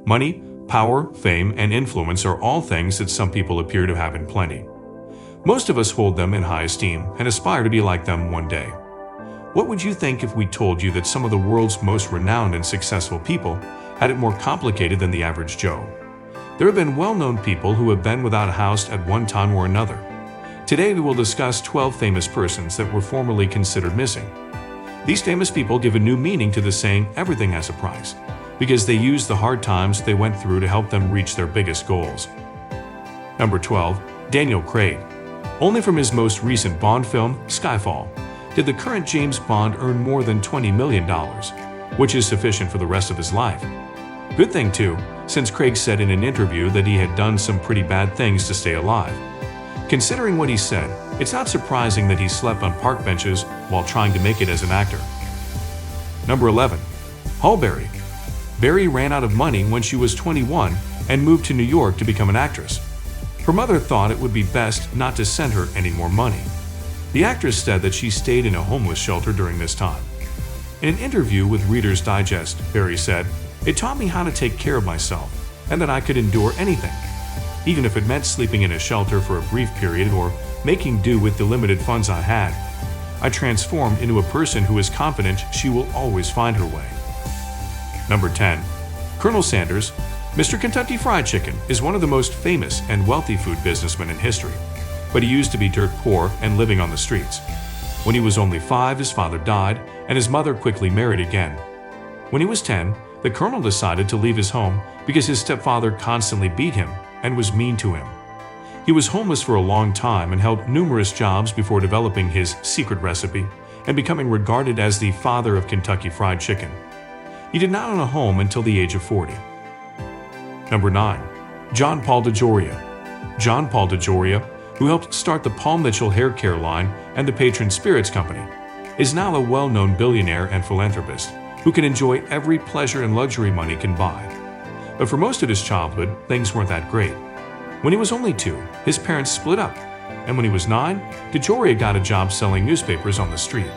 Money, power, fame, and influence are all things that some people appear to have in plenty. Most of us hold them in high esteem and aspire to be like them one day. What would you think if we told you that some of the world's most renowned and successful people had it more complicated than the average Joe? There have been well-known people who have been without a house at one time or another. Today we will discuss 12 famous persons that were formerly considered missing. These famous people give a new meaning to the saying, "everything has a price," because they used the hard times they went through to help them reach their biggest goals. Number 12. Daniel Craig. Only from his most recent Bond film, Skyfall, did the current James Bond earn more than $20 million, which is sufficient for the rest of his life. Good thing too, since Craig said in an interview that he had done some pretty bad things to stay alive. Considering what he said, it's not surprising that he slept on park benches while trying to make it as an actor. Number 11. Halle Berry. Berry ran out of money when she was 21 and moved to New York to become an actress. Her mother thought it would be best not to send her any more money. The actress said that she stayed in a homeless shelter during this time. In an interview with Reader's Digest, Berry said, "It taught me how to take care of myself and that I could endure anything, even if it meant sleeping in a shelter for a brief period or making do with the limited funds I had. I transformed into a person who is confident she will always find her way." Number 10. Colonel Sanders. Mr. Kentucky Fried Chicken is one of the most famous and wealthy food businessmen in history, but he used to be dirt poor and living on the streets. When he was only 5, his father died, and his mother quickly married again. When he was 10, the Colonel decided to leave his home because his stepfather constantly beat him and was mean to him. He was homeless for a long time and held numerous jobs before developing his secret recipe and becoming regarded as the father of Kentucky Fried Chicken. He did not own a home until the age of 40. Number 9. John Paul DeJoria. John Paul DeJoria, who helped start the Paul Mitchell hair care line and the Patron Spirits Company, is now a well-known billionaire and philanthropist who can enjoy every pleasure and luxury money can buy. But for most of his childhood, things weren't that great. When he was only 2, his parents split up, and when he was 9, DeJoria got a job selling newspapers on the street.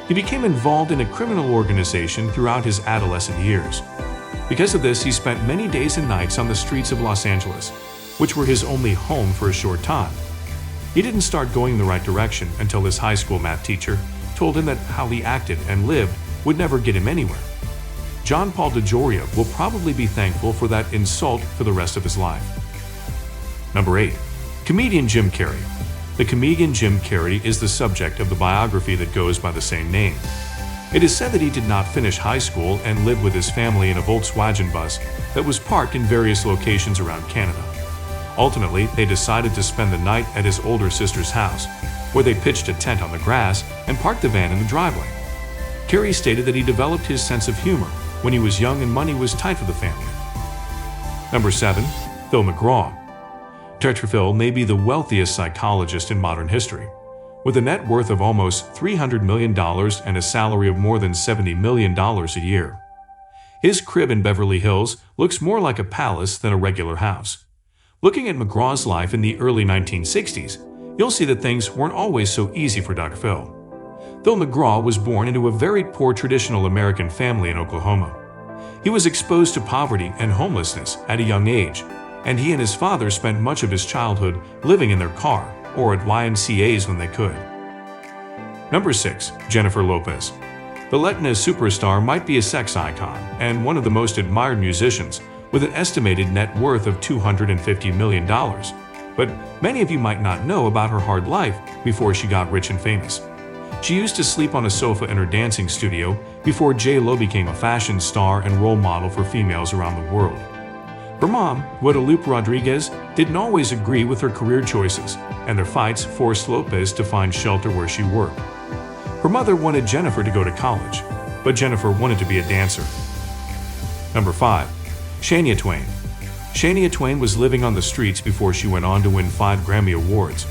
He became involved in a criminal organization throughout his adolescent years. Because of this, he spent many days and nights on the streets of Los Angeles, which were his only home for a short time. He didn't start going in the right direction until his high school math teacher told him that how he acted and lived would never get him anywhere. John Paul DeJoria will probably be thankful for that insult for the rest of his life. Number 8. Comedian Jim Carrey. The comedian Jim Carrey is the subject of the biography that goes by the same name. It is said that he did not finish high school and lived with his family in a Volkswagen bus that was parked in various locations around Canada. Ultimately, they decided to spend the night at his older sister's house, where they pitched a tent on the grass and parked the van in the driveway. Carrey stated that he developed his sense of humor when he was young and money was tight for the family. Number 7. Phil McGraw. Dr. Phil may be the wealthiest psychologist in modern history. With a net worth of almost $300 million and a salary of more than $70 million a year. His crib in Beverly Hills looks more like a palace than a regular house. Looking at McGraw's life in the early 1960s, you'll see that things weren't always so easy for Dr. Phil. Phil McGraw was born into a very poor traditional American family in Oklahoma. He was exposed to poverty and homelessness at a young age, and he and his father spent much of his childhood living in their car or at YMCAs when they could. Number 6. Jennifer Lopez. The Latina superstar might be a sex icon and one of the most admired musicians with an estimated net worth of $250 million. But many of you might not know about her hard life before she got rich and famous. She used to sleep on a sofa in her dancing studio before J.Lo became a fashion star and role model for females around the world. Her mom, Guadalupe Rodriguez, didn't always agree with her career choices, and their fights forced Lopez to find shelter where she worked. Her mother wanted Jennifer to go to college, but Jennifer wanted to be a dancer. Number 5. Shania Twain. Shania Twain was living on the streets before she went on to win 5 Grammy Awards.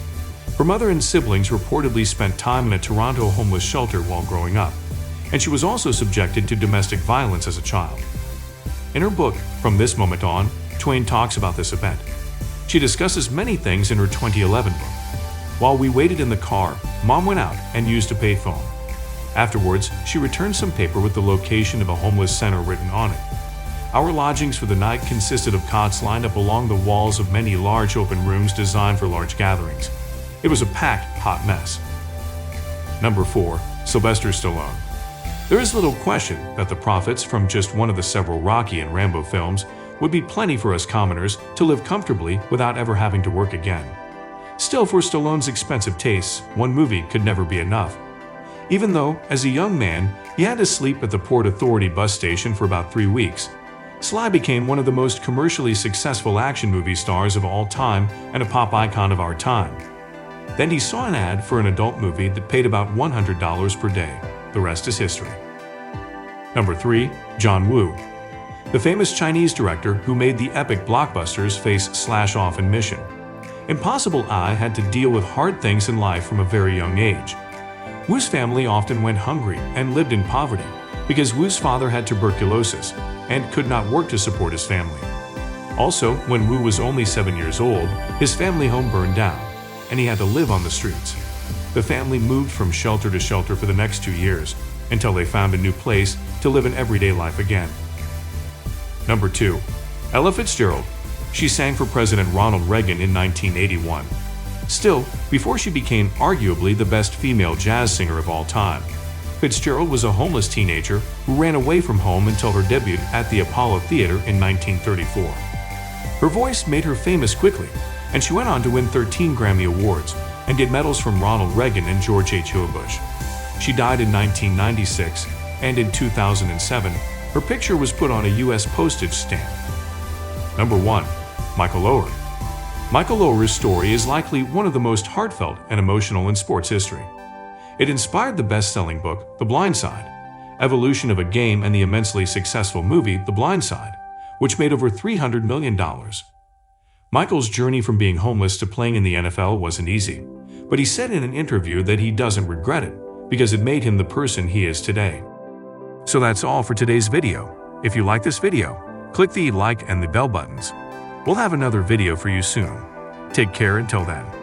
Her mother and siblings reportedly spent time in a Toronto homeless shelter while growing up, and she was also subjected to domestic violence as a child. In her book, From This Moment On, Twain talks about this event. She discusses many things in her 2011 book. While we waited in the car, Mom went out and used a payphone. Afterwards, she returned some paper with the location of a homeless center written on it. Our lodgings for the night consisted of cots lined up along the walls of many large open rooms designed for large gatherings. It was a packed, hot mess. Number 4. Sylvester Stallone. There is little question that the profits from just one of the several Rocky and Rambo films would be plenty for us commoners to live comfortably without ever having to work again. Still, for Stallone's expensive tastes, one movie could never be enough. Even though, as a young man, he had to sleep at the Port Authority bus station for about 3 weeks, Sly became one of the most commercially successful action movie stars of all time and a pop icon of our time. Then he saw an ad for an adult movie that paid about $100 per day. The rest is history. Number 3. John Woo. The famous Chinese director who made the epic blockbusters faced slash-off in Mission Impossible. I had to deal with hard things in life from a very young age. Woo's family often went hungry and lived in poverty because Woo's father had tuberculosis and could not work to support his family. Also, when Woo was only 7 years old, his family home burned down, and he had to live on the streets. The family moved from shelter to shelter for the next 2 years until they found a new place to live an everyday life again. Number 2. Ella Fitzgerald. She sang for President Ronald Reagan in 1981. Still, before she became arguably the best female jazz singer of all time, Fitzgerald was a homeless teenager who ran away from home until her debut at the Apollo Theater in 1934. Her voice made her famous quickly, and she went on to win 13 Grammy Awards and get medals from Ronald Reagan and George H.W. Bush. She died in 1996, and in 2007, her picture was put on a U.S. postage stamp. Number 1. Michael Oher. Michael Oher's story is likely one of the most heartfelt and emotional in sports history. It inspired the best-selling book, The Blind Side, evolution of a game, and the immensely successful movie, The Blind Side, which made over $300 million. Michael's journey from being homeless to playing in the NFL wasn't easy, but he said in an interview that he doesn't regret it because it made him the person he is today. So that's all for today's video. If you like this video, click the like and the bell buttons. We'll have another video for you soon. Take care until then.